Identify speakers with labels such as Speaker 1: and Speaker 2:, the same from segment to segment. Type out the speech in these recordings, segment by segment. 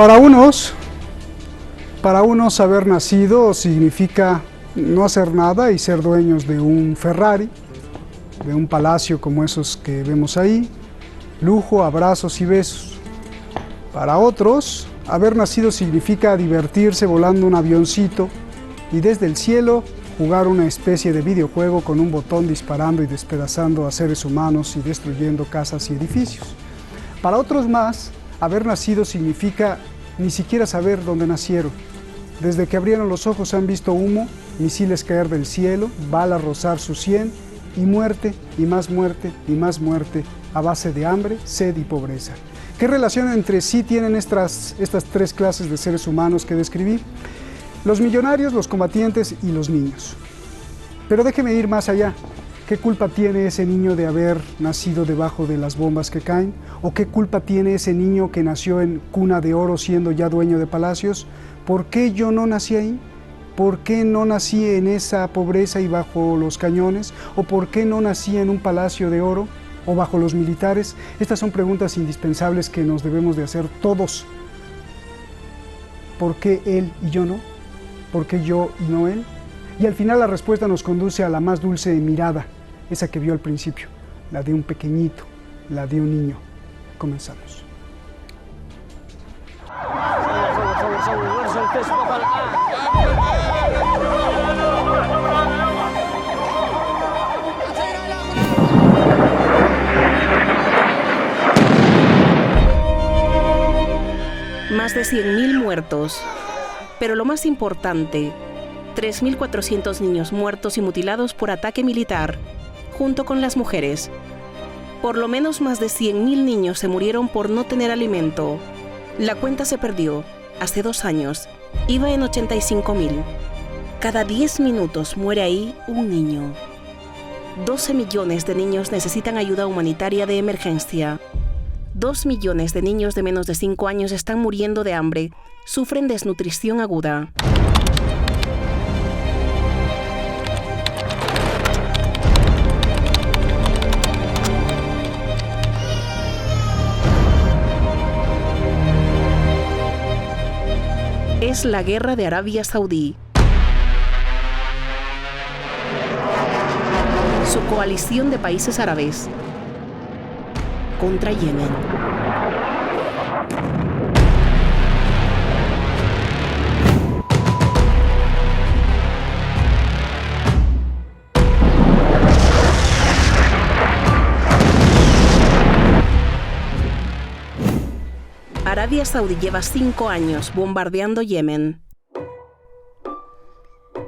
Speaker 1: Para unos haber nacido significa no hacer nada y ser dueños de un Ferrari, de un palacio como esos que vemos ahí, lujo, abrazos y besos. Para otros, haber nacido significa divertirse volando un avioncito y desde el cielo jugar una especie de videojuego con un botón disparando y despedazando a seres humanos y destruyendo casas y edificios. Para otros más, haber nacido significa ni siquiera saber dónde nacieron. Desde que abrieron los ojos han visto humo, misiles caer del cielo, balas rozar su sien y muerte y más muerte y más muerte a base de hambre, sed y pobreza. ¿Qué relación entre sí tienen estas tres clases de seres humanos que describí? Los millonarios, los combatientes y los niños. Pero déjeme ir más allá. ¿Qué culpa tiene ese niño de haber nacido debajo de las bombas que caen? ¿O qué culpa tiene ese niño que nació en cuna de oro siendo ya dueño de palacios? ¿Por qué yo no nací ahí? ¿Por qué no nací en esa pobreza y bajo los cañones? ¿O por qué no nací en un palacio de oro o bajo los militares? Estas son preguntas indispensables que nos debemos de hacer todos. ¿Por qué él y yo no? ¿Por qué yo y no él? Y al final la respuesta nos conduce a la más dulce mirada, esa que vio al principio, la de un pequeñito, la de un niño. Comenzamos.
Speaker 2: Más de 100.000 muertos, pero lo más importante, 3.400 niños muertos y mutilados por ataque militar, junto con las mujeres. Por lo menos más de 100.000 niños se murieron por no tener alimento. La cuenta se perdió. Hace 2 años iba en 85.000. Cada 10 minutos muere ahí un niño. 12 millones de niños necesitan ayuda humanitaria de emergencia. 2 millones de niños de menos de 5 años están muriendo de hambre, sufren desnutrición aguda. Es la guerra de Arabia Saudí. Su coalición de países árabes contra Yemen. Arabia Saudí lleva 5 años bombardeando Yemen.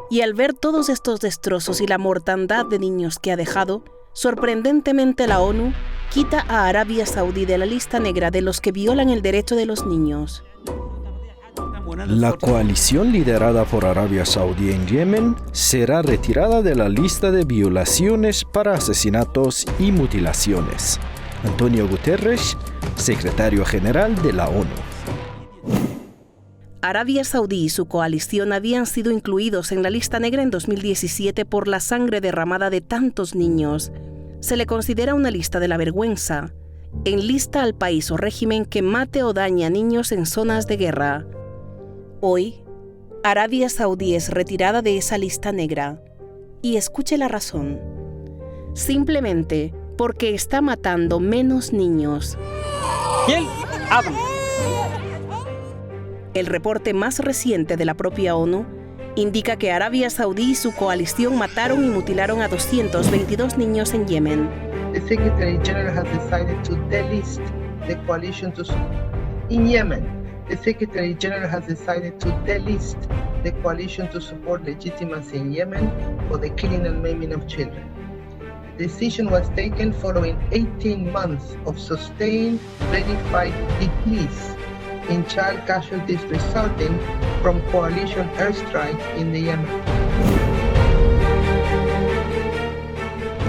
Speaker 2: Y al ver todos estos destrozos y la mortandad de niños que ha dejado, sorprendentemente la ONU quita a Arabia Saudí de la lista negra de los que violan el derecho de los niños.
Speaker 3: La coalición liderada por Arabia Saudí en Yemen será retirada de la lista de violaciones para asesinatos y mutilaciones. Antonio Guterres, secretario general de la ONU.
Speaker 2: Arabia Saudí y su coalición habían sido incluidos en la lista negra en 2017 por la sangre derramada de tantos niños. Se le considera una lista de la vergüenza. Enlista al país o régimen que mate o dañe a niños en zonas de guerra. Hoy, Arabia Saudí es retirada de esa lista negra. Y escuche la razón. Simplemente porque está matando menos niños. El reporte más reciente de la propia ONU indica que Arabia Saudí y su coalición mataron y mutilaron a 222 niños en Yemen.
Speaker 4: The Secretary General has decided to delist the coalition in Yemen. The Secretary General has decided to delist the coalition to support legitimacy in Yemen for the killing and maiming of children. The decision was taken following 18 months of sustained, verified decrease in child casualties resulting from coalition airstrike in the Yemen.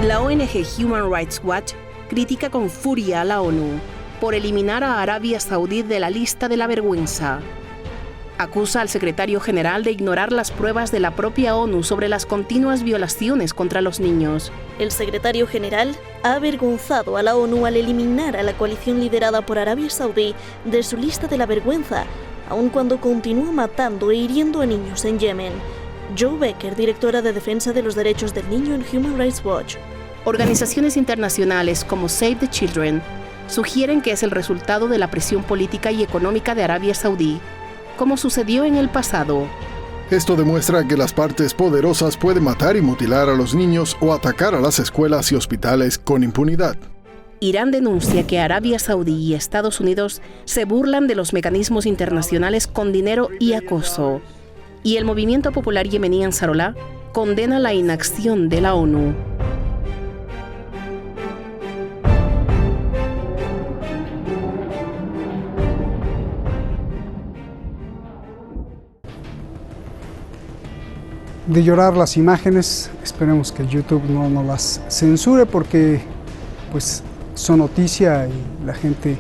Speaker 2: La ONG Human Rights Watch critica con furia a la ONU por eliminar a Arabia Saudí de la lista de la vergüenza. Acusa al secretario general de ignorar las pruebas de la propia ONU sobre las continuas violaciones contra los niños.
Speaker 5: El secretario general ha avergonzado a la ONU al eliminar a la coalición liderada por Arabia Saudí de su lista de la vergüenza, aun cuando continúa matando e hiriendo a niños en Yemen. Jo Becker, directora de Defensa de los Derechos del Niño en Human Rights Watch.
Speaker 2: Organizaciones internacionales como Save the Children sugieren que es el resultado de la presión política y económica de Arabia Saudí, como sucedió en el pasado.
Speaker 6: Esto demuestra que las partes poderosas pueden matar y mutilar a los niños o atacar a las escuelas y hospitales con impunidad.
Speaker 2: Irán denuncia que Arabia Saudí y Estados Unidos se burlan de los mecanismos internacionales con dinero y acoso. Y el movimiento popular yemení Ansarollah condena la inacción de la ONU.
Speaker 1: De llorar las imágenes, esperemos que YouTube no nos las censure porque pues son noticia y la gente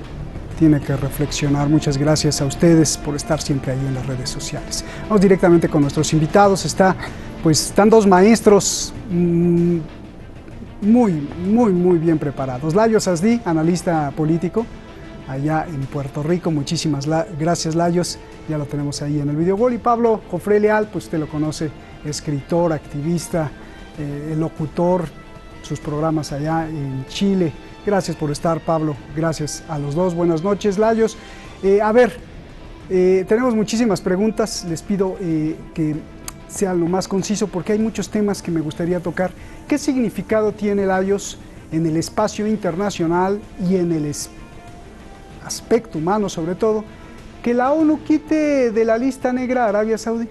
Speaker 1: tiene que reflexionar. Muchas gracias a ustedes por estar siempre ahí en las redes sociales. Vamos directamente con nuestros invitados. Están dos maestros muy bien preparados. Layos Asdí, analista político allá en Puerto Rico. Muchísimas gracias, Layos. Ya lo tenemos ahí en el videogol. Y Pablo Jofré Leal, pues usted lo conoce, escritor, activista, locutor, sus programas allá en Chile. Gracias por estar, Pablo. Gracias a los dos. Buenas noches, Layos. Tenemos muchísimas preguntas. Les pido que sea lo más conciso porque hay muchos temas que me gustaría tocar. ¿Qué significado tiene, Layos, en el espacio internacional y en el aspecto humano, sobre todo, que la ONU quite de la lista negra a Arabia Saudí?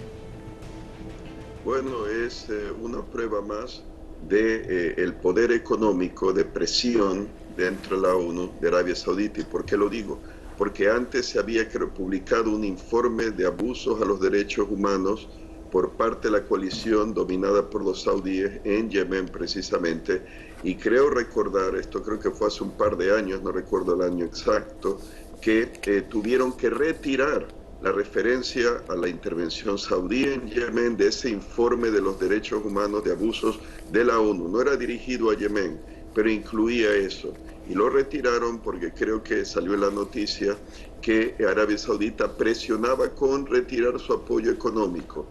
Speaker 7: Bueno, es una prueba más de el poder económico de presión dentro de la ONU de Arabia Saudita. ¿Y por qué lo digo? Porque antes se había publicado un informe de abusos a los derechos humanos por parte de la coalición dominada por los saudíes en Yemen precisamente, y creo recordar, esto creo que fue hace un par de años, no recuerdo el año exacto, que tuvieron que retirar la referencia a la intervención saudí en Yemen de ese informe de los derechos humanos de abusos de la ONU. No era dirigido a Yemen, pero incluía eso. Y lo retiraron porque creo que salió en la noticia que Arabia Saudita presionaba con retirar su apoyo económico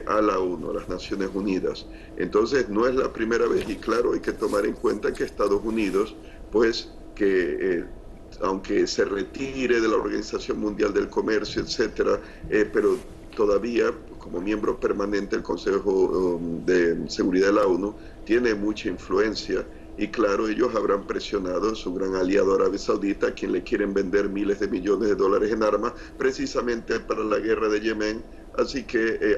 Speaker 7: a la ONU, a las Naciones Unidas. Entonces no es la primera vez, y claro, hay que tomar en cuenta que Estados Unidos, pues que aunque se retire de la Organización Mundial del Comercio, etcétera, pero todavía como miembro permanente del Consejo de Seguridad de la ONU tiene mucha influencia. Y claro, ellos habrán presionado a su gran aliado Arabia Saudita, a quien le quieren vender miles de millones de dólares en armas, precisamente para la guerra de Yemen. Así que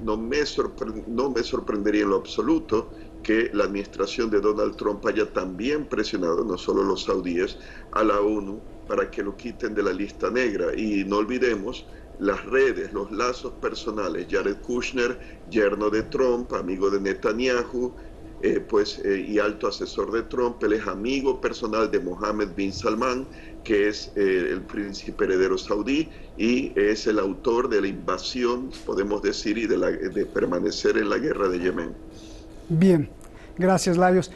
Speaker 7: no me sorprendería en lo absoluto que la administración de Donald Trump haya también presionado, no solo los saudíes, a la ONU para que lo quiten de la lista negra. Y no olvidemos las redes, los lazos personales. Jared Kushner, yerno de Trump, amigo de Netanyahu, y alto asesor de Trump. Él es amigo personal de Mohammed bin Salman, que es el príncipe heredero saudí, y es el autor de la invasión, podemos decir, y de permanecer en la guerra de Yemen.
Speaker 1: Bien, gracias, Layos.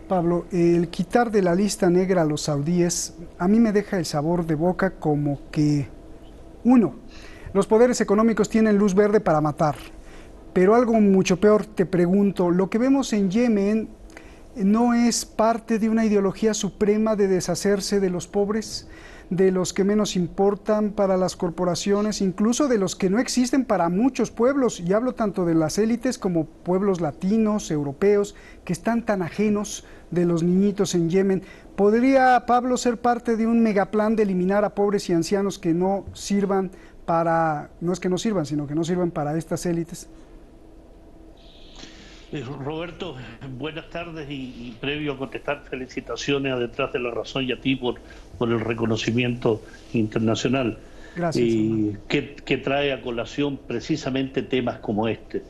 Speaker 1: Pablo, el quitar de la lista negra a los saudíes a mí me deja el sabor de boca como que, uno, los poderes económicos tienen luz verde para matar. Pero algo mucho peor, te pregunto, lo que vemos en Yemen no es parte de una ideología suprema de deshacerse de los pobres, de los que menos importan para las corporaciones, incluso de los que no existen para muchos pueblos, y hablo tanto de las élites como pueblos latinos, europeos, que están tan ajenos de los niñitos en Yemen. ¿Podría, Pablo, ser parte de un megaplan de eliminar a pobres y ancianos que no sirvan para, no es que no sirvan, sino que no sirvan para estas élites?
Speaker 8: Roberto, buenas tardes y previo a contestar, felicitaciones a Detrás de la Razón y a ti por el reconocimiento internacional.
Speaker 1: Gracias.
Speaker 8: Que trae a colación precisamente temas como este,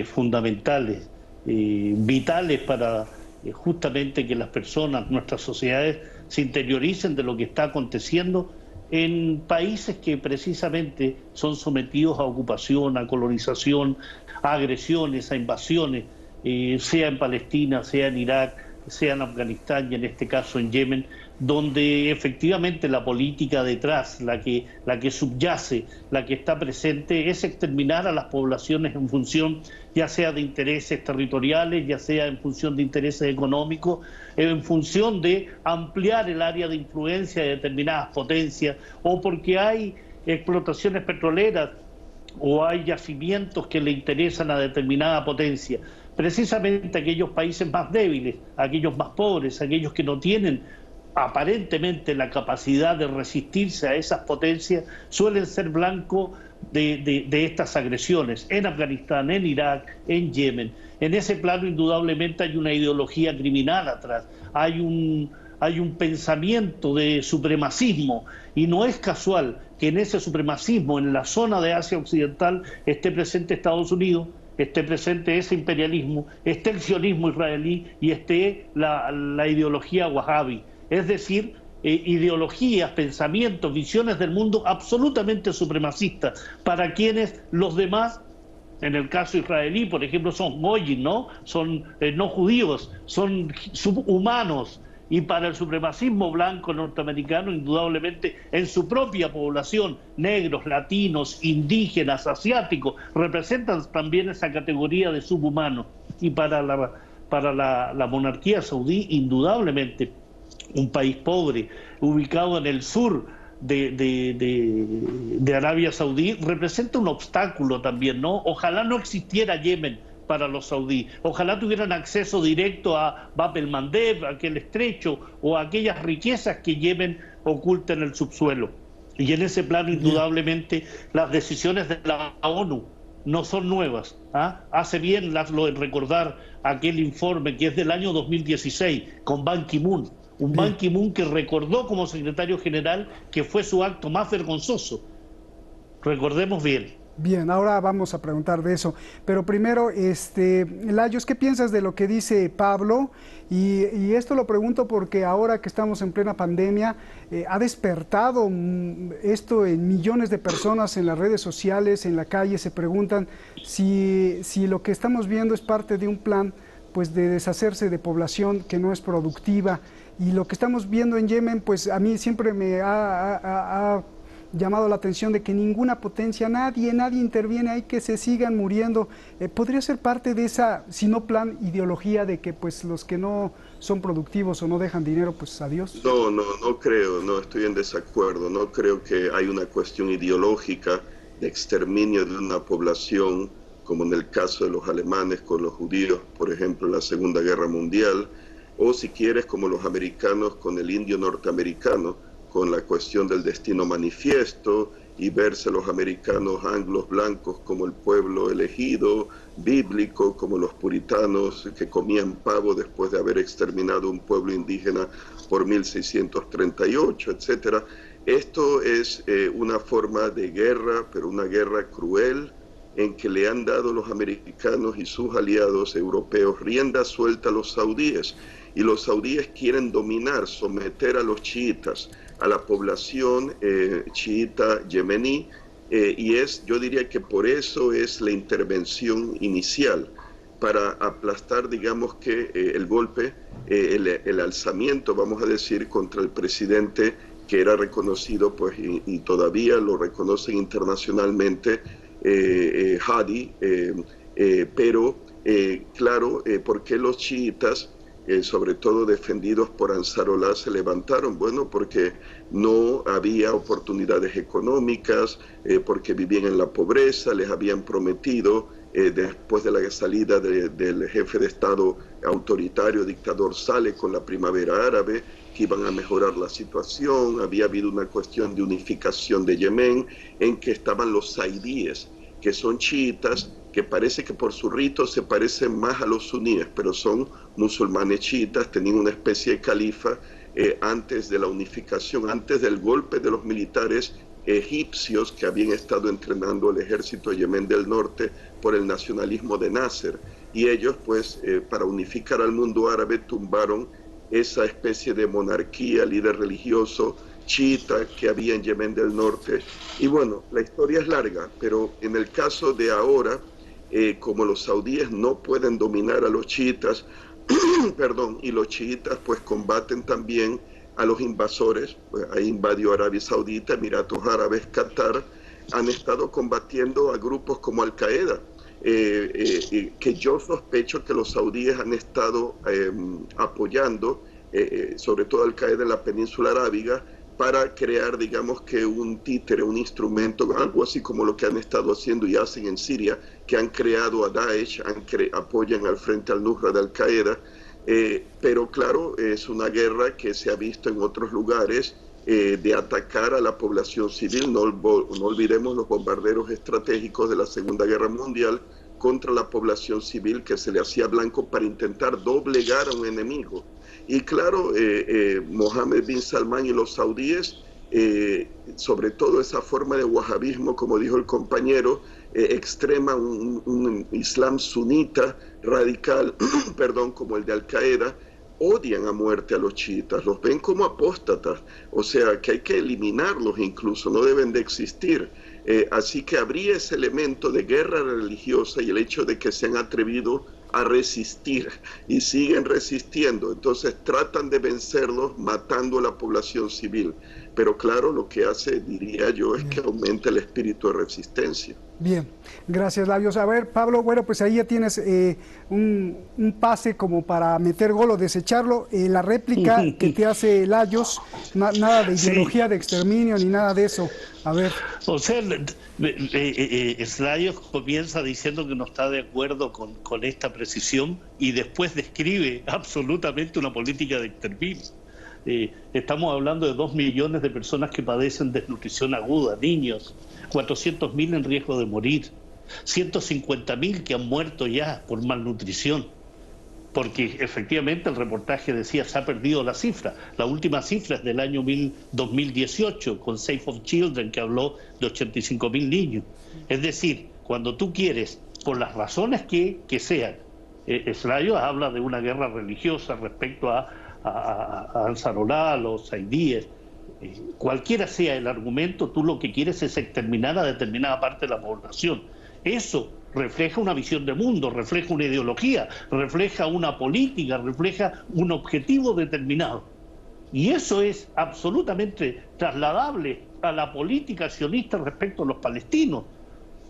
Speaker 8: fundamentales, vitales para justamente que las personas, nuestras sociedades, se interioricen de lo que está aconteciendo en países que precisamente son sometidos a ocupación, a colonización, a agresiones, a invasiones, sea en Palestina, sea en Irak, sea en Afganistán y en este caso en Yemen, donde efectivamente la política detrás, la que subyace, la que está presente, es exterminar a las poblaciones en función ya sea de intereses territoriales, ya sea en función de intereses económicos, en función de ampliar el área de influencia de determinadas potencias, o porque hay explotaciones petroleras o hay yacimientos que le interesan a determinada potencia. Precisamente aquellos países más débiles, aquellos más pobres, aquellos que no tienen aparentemente la capacidad de resistirse a esas potencias, suelen ser blanco de estas agresiones en Afganistán, en Irak, en Yemen. En ese plano indudablemente hay una ideología criminal atrás, hay un pensamiento de supremacismo, y no es casual que en ese supremacismo, en la zona de Asia Occidental, esté presente Estados Unidos, esté presente ese imperialismo, esté el sionismo israelí y esté la ideología wahhabi. Es decir, ideologías, pensamientos, visiones del mundo absolutamente supremacistas, para quienes los demás, en el caso israelí, por ejemplo, son goyim, ¿no? Son no judíos, son subhumanos. Y para el supremacismo blanco norteamericano, indudablemente, en su propia población, negros, latinos, indígenas, asiáticos, representan también esa categoría de subhumanos. Y para la monarquía saudí, indudablemente, un país pobre, ubicado en el sur de Arabia Saudí, representa un obstáculo también, ¿no? Ojalá no existiera Yemen para los saudíes, ojalá tuvieran acceso directo a Bab el Mandeb, a aquel estrecho, o a aquellas riquezas que Yemen oculta en el subsuelo. Y en ese plano, indudablemente, las decisiones de la ONU no son nuevas. Hace bien Laszlo en recordar aquel informe que es del año 2016, con Ban Ki-moon, un Ban Ki-moon que recordó como secretario general que fue su acto más vergonzoso. Recordemos bien.
Speaker 1: Bien, ahora vamos a preguntar de eso, pero primero, Layos, ¿qué piensas de lo que dice Pablo? Y esto lo pregunto porque ahora que estamos en plena pandemia, ha despertado esto en millones de personas en las redes sociales, en la calle, se preguntan si lo que estamos viendo es parte de un plan pues de deshacerse de población que no es productiva, y lo que estamos viendo en Yemen, pues a mí siempre me ha llamado la atención de que ninguna potencia, nadie interviene, hay que se sigan muriendo. ¿Podría ser parte de esa, si no plan, ideología de que pues los que no son productivos o no dejan dinero, pues adiós?
Speaker 7: No creo, no estoy en desacuerdo, no creo que hay una cuestión ideológica de exterminio de una población, como en el caso de los alemanes con los judíos, por ejemplo, en la Segunda Guerra Mundial, o si quieres como los americanos con el indio norteamericano, con la cuestión del destino manifiesto, y verse los americanos anglos blancos como el pueblo elegido, bíblico, como los puritanos que comían pavo después de haber exterminado un pueblo indígena por 1638, etc. Esto es una forma de guerra, pero una guerra cruel, en que le han dado los americanos y sus aliados europeos rienda suelta a los saudíes, y los saudíes quieren dominar, someter a los chiitas, a la población chiita yemení, y yo diría que por eso es la intervención inicial, para aplastar, digamos que el golpe, el alzamiento, vamos a decir, contra el presidente que era reconocido, pues, y todavía lo reconocen internacionalmente, Hadi, pero claro, ¿por qué los chiitas, sobre todo defendidos por Ansarollah, se levantaron? Bueno, porque no había oportunidades económicas, porque vivían en la pobreza, les habían prometido, después de la salida del jefe de Estado autoritario, dictador Saleh, con la primavera árabe, que iban a mejorar la situación. Había habido una cuestión de unificación de Yemen, en que estaban los zaidíes, que son chiitas, que parece que por su rito se parecen más a los suníes, pero son musulmanes chiitas, tenían una especie de califa antes de la unificación, antes del golpe de los militares egipcios que habían estado entrenando el ejército de Yemen del Norte por el nacionalismo de Nasser. Y ellos, pues, para unificar al mundo árabe, tumbaron esa especie de monarquía, líder religioso chiita que había en Yemen del Norte. Y bueno, la historia es larga, pero en el caso de ahora, como los saudíes no pueden dominar a los chiitas, perdón, y los chiitas pues combaten también a los invasores. Ahí invadió Arabia Saudita, Emiratos Árabes, Qatar. Han estado combatiendo a grupos como Al-Qaeda, que yo sospecho que los saudíes han estado apoyando, sobre todo Al-Qaeda en la península arábiga, para crear, digamos, que un títere, un instrumento, algo así como lo que han estado haciendo y hacen en Siria, que han creado a Daesh, apoyan al Frente al-Nusra de Al-Qaeda, pero claro, es una guerra que se ha visto en otros lugares, de atacar a la población civil. No olvidemos los bombarderos estratégicos de la Segunda Guerra Mundial contra la población civil, que se le hacía blanco para intentar doblegar a un enemigo. Y claro, Mohammed bin Salman y los saudíes, sobre todo esa forma de wahabismo, como dijo el compañero, extrema, un islam sunita radical, perdón, como el de Al-Qaeda, odian a muerte a los chiitas, los ven como apóstatas, o sea que hay que eliminarlos incluso, no deben de existir. Así que habría ese elemento de guerra religiosa y el hecho de que se han atrevido a resistir y siguen resistiendo, entonces tratan de vencerlos matando a la población civil, pero claro, lo que hace, diría yo, es que aumenta el espíritu de resistencia.
Speaker 1: Bien, gracias, Lajos. A ver, Pablo, bueno, pues ahí ya tienes un pase como para meter gol o desecharlo. La réplica que te hace Lajos, nada de ideología de exterminio ni nada de eso. A ver.
Speaker 8: O sea, Lajos comienza diciendo que no está de acuerdo con esta precisión y después describe absolutamente una política de exterminio. Estamos hablando de 2 millones de personas que padecen desnutrición aguda, niños, 400.000 en riesgo de morir, 150.000 que han muerto ya por malnutrición, porque efectivamente el reportaje decía se ha perdido la cifra. La última cifra es del año 2018 con Save of Children, que habló de 85.000 niños. Es decir, cuando tú quieres, por las razones que sean, Lajos habla de una guerra religiosa respecto a Ansarullah, a los zaidíes, cualquiera sea el argumento, tú lo que quieres es exterminar a determinada parte de la población. Eso refleja una visión de mundo, refleja una ideología, refleja una política, refleja un objetivo determinado. Y eso es absolutamente trasladable a la política sionista respecto a los palestinos,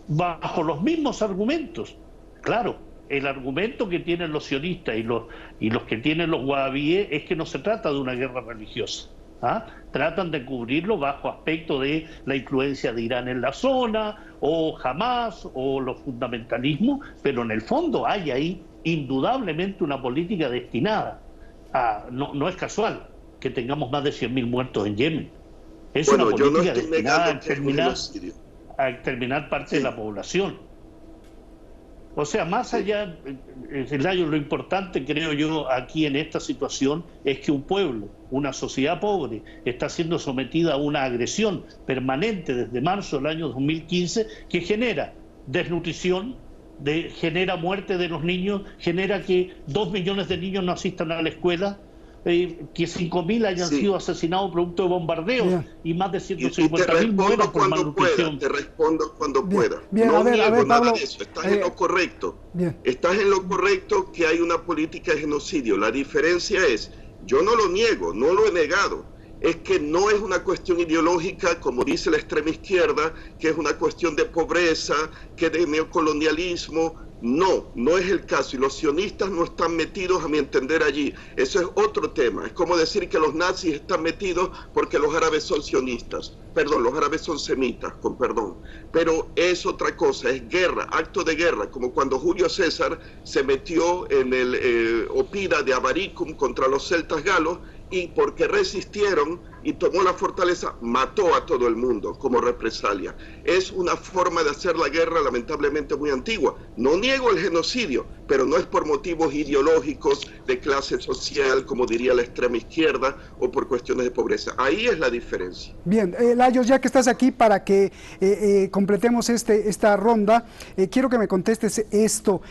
Speaker 8: bajo los mismos argumentos. Claro, el argumento que tienen los sionistas y los que tienen los wahabíes es que no se trata de una guerra religiosa. Tratan de cubrirlo bajo aspecto de la influencia de Irán en la zona, o Hamas, o los fundamentalismos, pero en el fondo hay ahí indudablemente una política destinada a... No es casual que tengamos más de 100.000 muertos en Yemen. Es una política destinada a exterminar parte de la población. O sea, más allá, lo importante, creo yo, aquí en esta situación es que un pueblo, una sociedad pobre, está siendo sometida a una agresión permanente desde marzo del año 2015 que genera desnutrición, genera muerte de los niños, genera que 2 millones de niños no asistan a la escuela, que 5.000 hayan sido asesinados producto de bombardeos y más de 150.000 mueran por malnutrición.
Speaker 7: Te respondo cuando pueda.
Speaker 1: Bien,
Speaker 7: no
Speaker 1: a ver,
Speaker 7: niego nada
Speaker 1: Pablo,
Speaker 7: de eso, estás en lo correcto. Estás en lo correcto que hay una política de genocidio. La diferencia es, yo no lo niego, no lo he negado, es que no es una cuestión ideológica, como dice la extrema izquierda, que es una cuestión de pobreza, que de neocolonialismo. No es el caso, y los sionistas no están metidos, a mi entender, allí. Eso es otro tema. Es como decir que los nazis están metidos porque los árabes son sionistas. Perdón, los árabes son semitas, con perdón. Pero es otra cosa, es guerra, acto de guerra, como cuando Julio César se metió en el Opida de Avaricum contra los celtas galos, y porque resistieron y tomó la fortaleza, mató a todo el mundo como represalia. Es una forma de hacer la guerra lamentablemente muy antigua. No niego el genocidio, pero no es por motivos ideológicos de clase social, como diría la extrema izquierda, o por cuestiones de pobreza. Ahí es la diferencia.
Speaker 1: Bien, Lajos, ya que estás aquí para que completemos esta ronda, quiero que me contestes esto.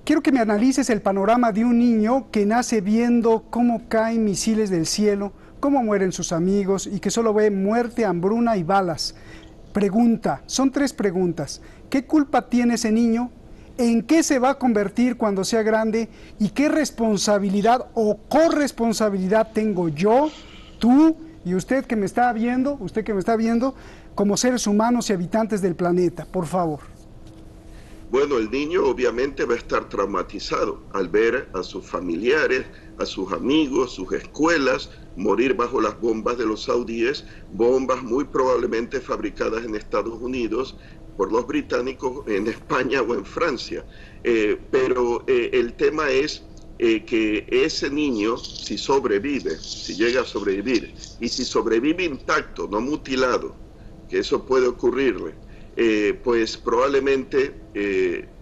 Speaker 1: Quiero que me analices el panorama de un niño que nace viendo cómo caen misiles del cielo, cómo mueren sus amigos y que solo ve muerte, hambruna y balas. Pregunta, son 3 preguntas. ¿Qué culpa tiene ese niño ¿En qué se va a convertir cuando sea grande? ¿Y qué responsabilidad o corresponsabilidad tengo yo, tú y usted que me está viendo, como seres humanos y habitantes del planeta? Por favor.
Speaker 7: Bueno, el niño obviamente va a estar traumatizado al ver a sus familiares, a sus amigos, sus escuelas, morir bajo las bombas de los saudíes, bombas muy probablemente fabricadas en Estados Unidos por los británicos en España o en Francia. Pero el tema es que ese niño, si sobrevive, si llega a sobrevivir, y si sobrevive intacto, no mutilado, que eso puede ocurrirle, pues probablemente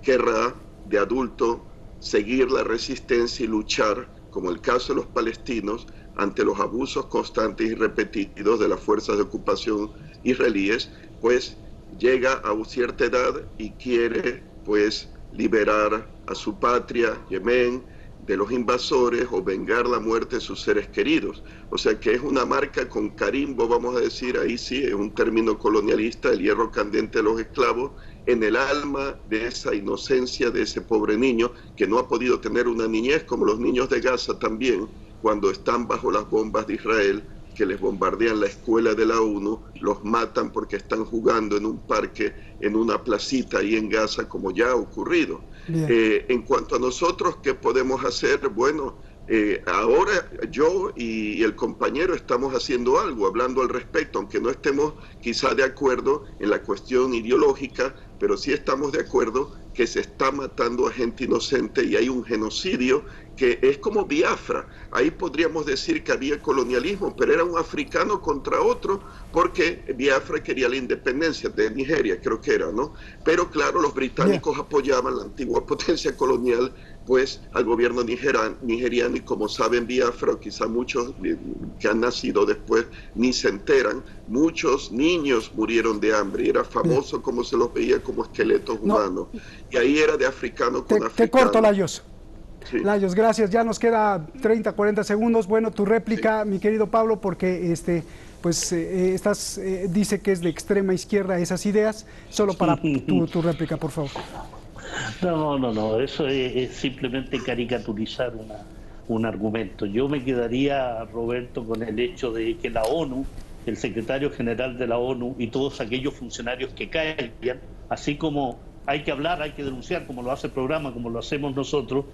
Speaker 7: querrá de adulto seguir la resistencia y luchar, como el caso de los palestinos, ante los abusos constantes y repetidos de las fuerzas de ocupación israelíes, pues llega a cierta edad y quiere pues liberar a su patria, Yemen, de los invasores o vengar la muerte de sus seres queridos. O sea que es una marca con carimbo, vamos a decir, ahí sí, es un término colonialista, el hierro candente de los esclavos, en el alma de esa inocencia de ese pobre niño que no ha podido tener una niñez, como los niños de Gaza también, cuando están bajo las bombas de Israel, que les bombardean la escuela de la ONU, los matan porque están jugando en un parque, en una placita ahí en Gaza, como ya ha ocurrido. En cuanto a nosotros, ¿qué podemos hacer? Bueno, ahora yo y el compañero estamos haciendo algo, hablando al respecto, aunque no estemos quizá de acuerdo en la cuestión ideológica, pero sí estamos de acuerdo que se está matando a gente inocente y hay un genocidio que es como Biafra. Ahí podríamos decir que había colonialismo, pero era un africano contra otro, porque Biafra quería la independencia de Nigeria, creo que era, ¿no? Pero claro, los británicos apoyaban la antigua potencia colonial, pues al gobierno nigeriano, y como saben, Biafra, o quizá muchos que han nacido después ni se enteran, muchos niños murieron de hambre, y era famoso como se los veía como esqueletos humanos, y ahí era de africano con africano.
Speaker 1: Te corto, Layos.
Speaker 7: Sí.
Speaker 1: Layos, gracias, ya nos queda 30, 40 segundos. Bueno, tu réplica, mi querido Pablo, porque dice que es de extrema izquierda esas ideas, solo para tu réplica, por favor.
Speaker 8: No, eso es simplemente caricaturizar un argumento. Yo me quedaría, Roberto, con el hecho de que la ONU, el secretario general de la ONU y todos aquellos funcionarios que caigan, así como hay que hablar, hay que denunciar, como lo hace el programa, como lo hacemos nosotros,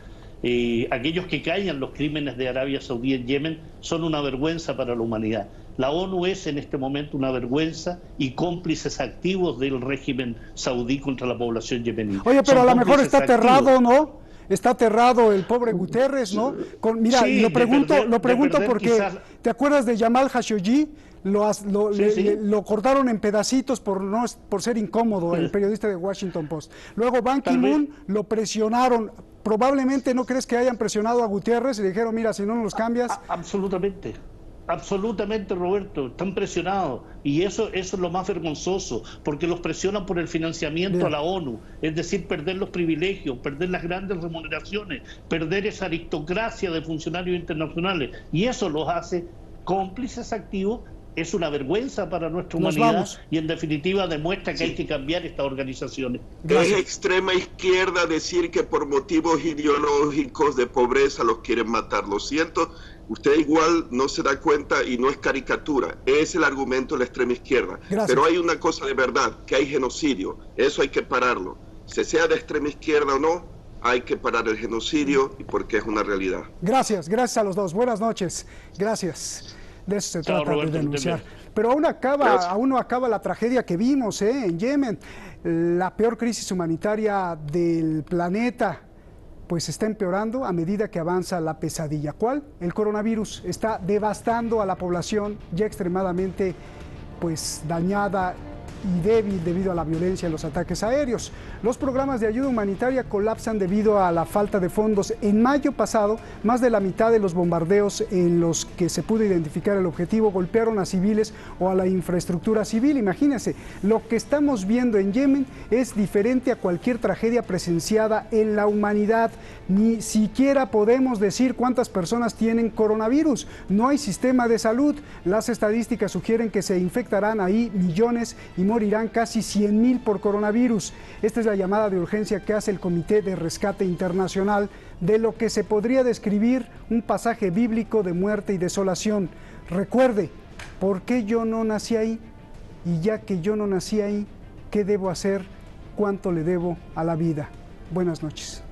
Speaker 8: aquellos que callan los crímenes de Arabia Saudí en Yemen son una vergüenza para la humanidad. La ONU es en este momento una vergüenza y cómplices activos del régimen saudí contra la población yemení.
Speaker 1: Oye, pero a lo mejor está aterrado, ¿no? Está aterrado el pobre Guterres, ¿no? Mira, sí, lo pregunto porque quizás... ¿Te acuerdas de Jamal Khashoggi? Lo cortaron en pedacitos por ser incómodo, el periodista de Washington Post. Luego Ban Ki-moon lo presionaron. Probablemente no crees que hayan presionado a Guterres y le dijeron, mira, si no nos cambias.
Speaker 8: Absolutamente, Roberto, están presionados, y eso es lo más vergonzoso, porque los presionan por el financiamiento a la ONU, es decir, perder los privilegios, perder las grandes remuneraciones, perder esa aristocracia de funcionarios internacionales, y eso los hace cómplices activos. Es una vergüenza para nuestra humanidad y en definitiva demuestra que hay que cambiar estas organizaciones.
Speaker 7: Es extrema izquierda decir que por motivos ideológicos de pobreza los quieren matar. Lo siento, usted igual no se da cuenta y no es caricatura. Es el argumento de la extrema izquierda. Pero hay una cosa de verdad, que hay genocidio. Eso hay que pararlo. Sea de extrema izquierda o no, hay que parar el genocidio y porque es una realidad.
Speaker 1: Gracias a los dos. Buenas noches. Gracias. De eso se trata, Roberto, de denunciar. Pero aún no acaba la tragedia que vimos en Yemen. La peor crisis humanitaria del planeta, pues está empeorando a medida que avanza la pesadilla. ¿Cuál? El coronavirus está devastando a la población ya extremadamente dañada y débil debido a la violencia y los ataques aéreos. Los programas de ayuda humanitaria colapsan debido a la falta de fondos. En mayo pasado, más de la mitad de los bombardeos en los que se pudo identificar el objetivo golpearon a civiles o a la infraestructura civil. Imagínense, lo que estamos viendo en Yemen es diferente a cualquier tragedia presenciada en la humanidad. Ni siquiera podemos decir cuántas personas tienen coronavirus. No hay sistema de salud. Las estadísticas sugieren que se infectarán ahí millones y morirán casi 100.000 por coronavirus. Esta es la llamada de urgencia que hace el Comité de Rescate Internacional de lo que se podría describir un pasaje bíblico de muerte y desolación. Recuerde, ¿por qué yo no nací ahí? Y ya que yo no nací ahí, ¿qué debo hacer? ¿Cuánto le debo a la vida? Buenas noches.